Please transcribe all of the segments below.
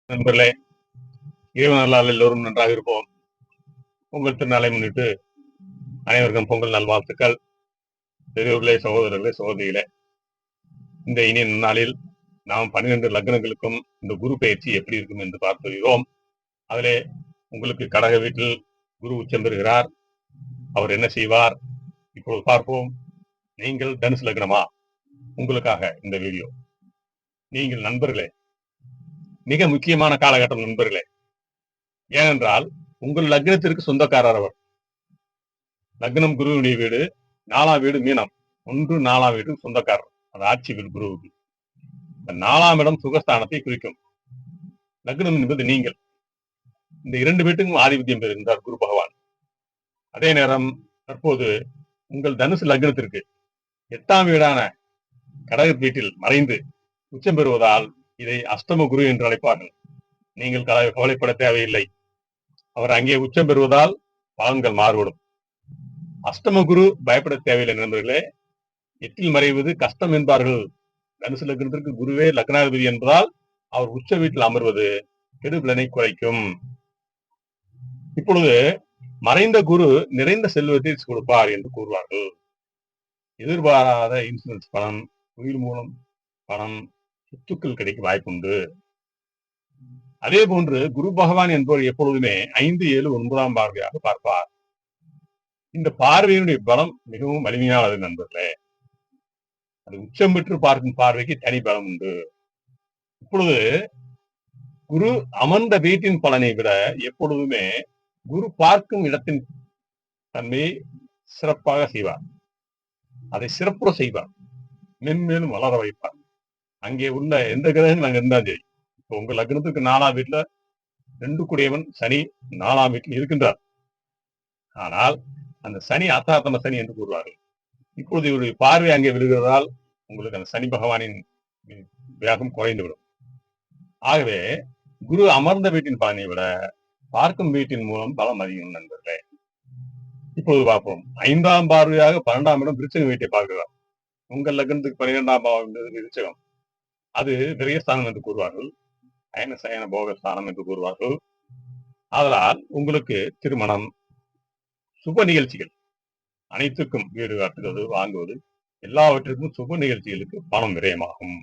நண்பர்களே, இறைவன் அருளால் எல்லோரும் நன்றாக இருப்போம். பொங்கல் திருநாளை முன்னிட்டு அனைவருக்கும் பொங்கல் நல்வாழ்த்துக்கள். பெரியோர்களே, சகோதரர்களே, சகோதரிகளே, இந்த இனிய நாளில் நாம் 12 லக்னங்களுக்கும் இந்த குரு பயிற்சி எப்படி இருக்கும் என்று பார்த்து வருகிறோம். அதிலே உங்களுக்கு கடக வீட்டில் குரு உச்சம் பெறுகிறார். அவர் என்ன செய்வார்? இப்போது பார்ப்போம். நீங்கள் தனுசு லக்னமா? உங்களுக்காக இந்த வீடியோ. நீங்கள் நண்பர்களே, மிக முக்கியமான காலகட்டம் நண்பர்களே. ஏனென்றால் உங்கள் லக்னத்திற்கு சொந்தக்காரர் அவர். லக்னம் குருவினுடைய வீடு, 4ஆம் வீடு மீனம். 1, 4ஆம் வீடு சொந்தக்காரர். அது ஆட்சி வீடு குருவுக்கு. 4ஆம் இடம் சுகஸ்தானத்தை குறிக்கும். லக்னம் என்பது நீங்கள். இந்த 2 வீட்டுக்கும் ஆதிபத்தியம் பெறுகின்றார் குரு பகவான். அதே நேரம் தற்போது உங்கள் தனுசு லக்னத்திற்கு 8ஆம் வீடான கடக வீட்டில் மறைந்து உச்சம் பெறுவதால் இதை அஷ்டம குரு என்று அழைப்பார்கள். நீங்கள் கவலைப்பட தேவையில்லை. அவர் அங்கே உச்சம் பெறுவதால் பலன்கள் மாறுபடும். அஷ்டம குரு பயப்பட தேவையில்லை நண்பர்களே. 8ல் மறைவது கஷ்டம் என்பார்கள். தனுசு லக்னத்திற்கு குருவே லக்னாதிபதி என்பதால் அவர் உச்ச வீட்டில் அமர்வது கெடுபலனை குறைக்கும். இப்பொழுது மறைந்த குரு நிறைந்த செல்வத்தை கொடுப்பார் என்று கூறுவார்கள். எதிர்பாராத இன்சூரன்ஸ் பணம், உயிர் மூலம் பணம், சொத்துக்கள் கிடைக்க வாய்ப்புண்டு. அதே போன்று குரு பகவான் என்பவர் எப்பொழுதுமே 5, 7, 9ஆம் பார்வையாக பார்ப்பார். இந்த பார்வையினுடைய பலம் மிகவும் வலிமையானது நண்பர்களே. அது உச்சம் பெற்று பார்க்கும் பார்வைக்கு தனி பலம் உண்டு. இப்பொழுது குரு அமர்ந்த வீட்டின் பலனை விட எப்பொழுதுமே குரு பார்க்கும் இடத்தின் தன்மையை சிறப்பாக செய்வார். அதை சிறப்புற செய்வார். மென்மேலும் வளர வைப்பார். அங்கே உள்ள எந்த கிரகங்கள் அங்க இருந்தாலும் சரி. இப்போ உங்க லக்னத்துக்கு 4ஆம் வீட்டுல 2 கூடியவன் சனி 4ஆம் வீட்டில் இருக்கின்றார். ஆனால் அந்த சனி அத்தாத்தம சனி என்று கூறுவார்கள். இப்பொழுது இவருடைய பார்வை அங்கே விழுகிறதால் உங்களுக்கு அந்த சனி பகவானின் வேகம் குறைந்துவிடும். ஆகவே குரு அமர்ந்த வீட்டின் பலனை விட பார்க்கும் வீட்டின் மூலம் பலம் அதிகம் நண்பர்களே. இப்போது பார்ப்போம். 5ஆம் பார்வையாக 12ஆம் இடம் விருச்சகம் வீட்டை பார்க்கிறார். உங்கள் லக்னத்துக்கு 12ஆம் பாவம் விருச்சகம். அது விரயஸ்தானம் என்று கூறுவார்கள். அயன சயன போகஸ்தானம் என்று கூறுவார்கள். அதனால் உங்களுக்கு திருமணம், சுப நிகழ்ச்சிகள் அனைத்துக்கும் வீடு காட்டுவது, வாங்குவது, எல்லாவற்றிற்கும் சுப நிகழ்ச்சிகளுக்கு பணம் விரயமாகும்.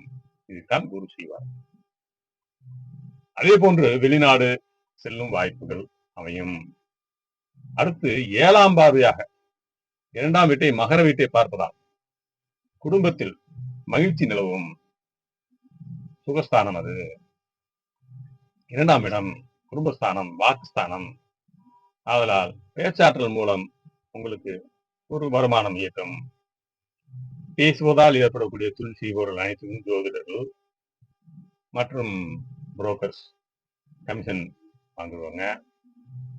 இதுதான் குரு செய்வார். அதே போன்று வெளிநாடு செல்லும் வாய்ப்புகள் அமையும். அடுத்து 7ஆம் பார்வையாக 2ஆம் வீட்டை மகர வீட்டை பார்ப்பதால் குடும்பத்தில் மகிழ்ச்சி நிலவும். சுகஸ்தானம் அது. 2ஆம் இடம் குடும்பஸ்தானம், வாக்குஸ்தானம். ஆதலால் பேச்சாற்றல் மூலம் உங்களுக்கு ஒரு வருமானம் ஈட்டும். பேசுவதால் ஏற்படக்கூடிய தொழில் செய்பவர்கள் அனைத்துக்கும் ஜோதிடர்கள் மற்றும் புரோக்கர்ஸ் கமிஷன் வாங்குவாங்க.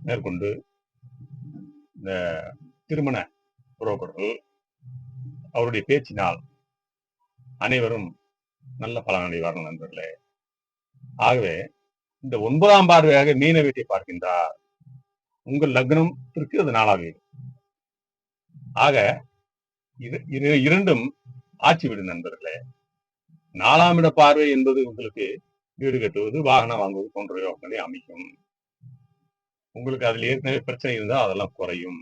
மேற்கொண்டு இந்த திருமண புரோக்கர்கள் அவருடைய பேச்சினால் அனைவரும் நல்ல பலன் அடைவார்கள் நண்பர்களே. ஆகவே இந்த 9ஆம் பார்வையாக மீன வீட்டை பார்க்கின்றார். உங்கள் லக்னத்திற்கு அது 4ஆம் வீடு. ஆக இரண்டும் ஆட்சி வீடு நண்பர்களே. 4ஆம் இட பார்வை என்பது உங்களுக்கு வீடு கட்டுவது, வாகனம் வாங்குவது போன்ற யோகங்களை அமைக்கும். உங்களுக்கு அதில் ஏற்கனவே பிரச்சனை இருந்தால் அதெல்லாம் குறையும்.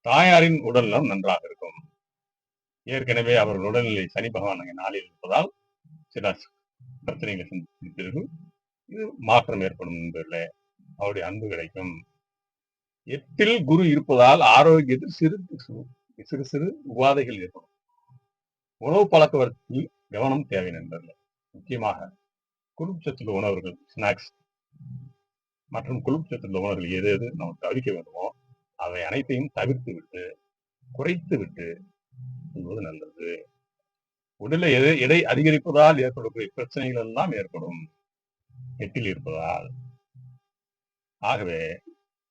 தாயாரின் உடல்நலம் நன்றாக இருக்கும். ஏற்கனவே அவர்கள் உடல்நிலை சனி பகவான் அங்கே நாளில் இருப்பதால் சில பிரச்சனைகளை சந்திப்பீர்கள். இது மாற்றம் ஏற்படும் என்பதில்லை. அவருடைய அன்பு கிடைக்கும். 8ல் குரு இருப்பதால் ஆரோக்கியத்தில் சிறு சிறு உபாதைகள் ஏற்படும். உணவு பழக்க வழக்கத்தில் கவனம் தேவை நண்பர்களே. முக்கியமாக கொழுப்பு சத்துள்ள உணவுகள், ஸ்நாக்ஸ் மற்றும் கொழுப்பு சத்துள்ள உணவுகள் எது எது நம்ம தவிர்க்க வேண்டுமோ அவை அனைத்தையும் தவிர்த்து விட்டு குறைத்து விட்டு என்பது நல்லது. உடலில் எடை அதிகரிப்பதால் ஏற்படக்கூடிய பிரச்சனைகள் எல்லாம் ஏற்படும் 8ல் இருப்பதால். ஆகவே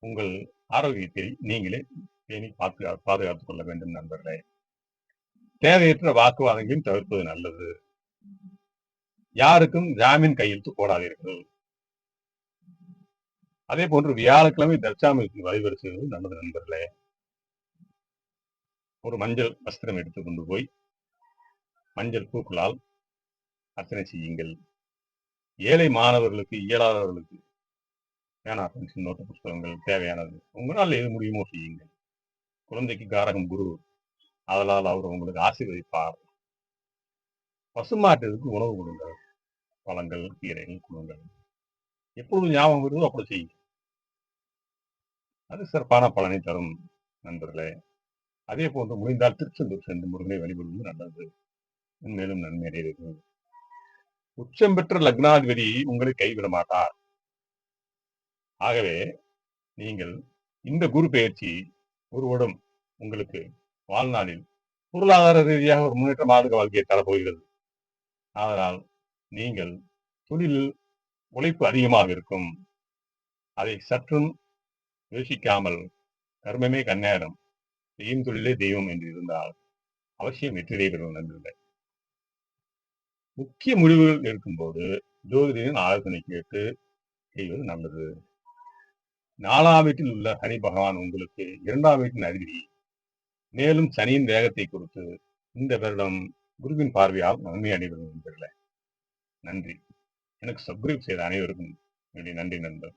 உங்கள் ஆரோக்கியத்தை நீங்களே பேணி பாதுகாத்துக் கொள்ள வேண்டும் நண்பர்களே. தேவையற்ற வாக்குவாதங்களையும் தவிர்ப்பது நல்லது. யாருக்கும் ஜாமீன் கையெழுத்து போடாதீர்கள். அதே போன்று வியாழக்கிழமை தட்சாமூர்த்தி வழிபாடு செய்வது நல்லது நண்பர்களே. ஒரு மஞ்சள் வஸ்திரம் எடுத்துக்கொண்டு போய் மஞ்சள் பூக்களால் அர்ச்சனை செய்யுங்கள். ஏழை மாணவர்களுக்கு, இயலாதவர்களுக்கு பேனா, பென்சில், நோட்டு புத்தகங்கள் தேவையானது. உங்களால் எது முடியுமோ செய்யுங்கள். குழந்தைக்கு காரகம் குரு. அதனால் அவர் உங்களுக்கு ஆசீர்வதிப்பார். பசுமாட்டிற்கு உணவு கொடுங்கள். பழங்கள், கீரைகள் கொடுங்கள். எப்பொழுது ஞாபகம் வருதோ அப்படி செய்யுங்க. அது சிறப்பான பலனை தரும் நண்பர்களே. அதே போன்று முடிந்தால் திருச்செந்தூர் சென்று முருகனை வழிபடுவது நல்லது. மேலும் நன்மை அடைவீர்கள். உச்சம் பெற்ற லக்னாதிபதி உங்களை கைவிட மாட்டார். ஆகவே நீங்கள் இந்த குரு பெயர்ச்சி ஒரு வருடம் உங்களுக்கு வாழ்நாளில் பொருளாதார ரீதியாக ஒரு முன்னேற்றமான வாழ்க்கையை தரப்போகிறது. அதனால் நீங்கள் தொழிலில் உழைப்பு அதிகமாக இருக்கும். அதை சற்றும் யோசிக்காமல் கர்மமே கண்ணேரம், செய்யும் தொழிலே தெய்வம் என்று இருந்தால் அவசியம் வெற்றியை பெறும் நண்பர்களே. முக்கிய முடிவுகள் இருக்கும்போது ஜோதிடரின் ஆலோசனை கேட்டு செய்வது நல்லது. 4ஆம் வீட்டில் உள்ள சனி பகவான் உங்களுக்கு 2ஆம் வீட்டின் அதிபதி. மேலும் சனியின் வேகத்தை கொடுத்து இந்த வருடம் குருவின் பார்வையால் நன்மை அடைவது நண்பர்களே. நன்றி. எனக்கு சப்ஸ்கிரைப் செய்த அனைவருக்கும் என்னுடைய நன்றி நண்பர்.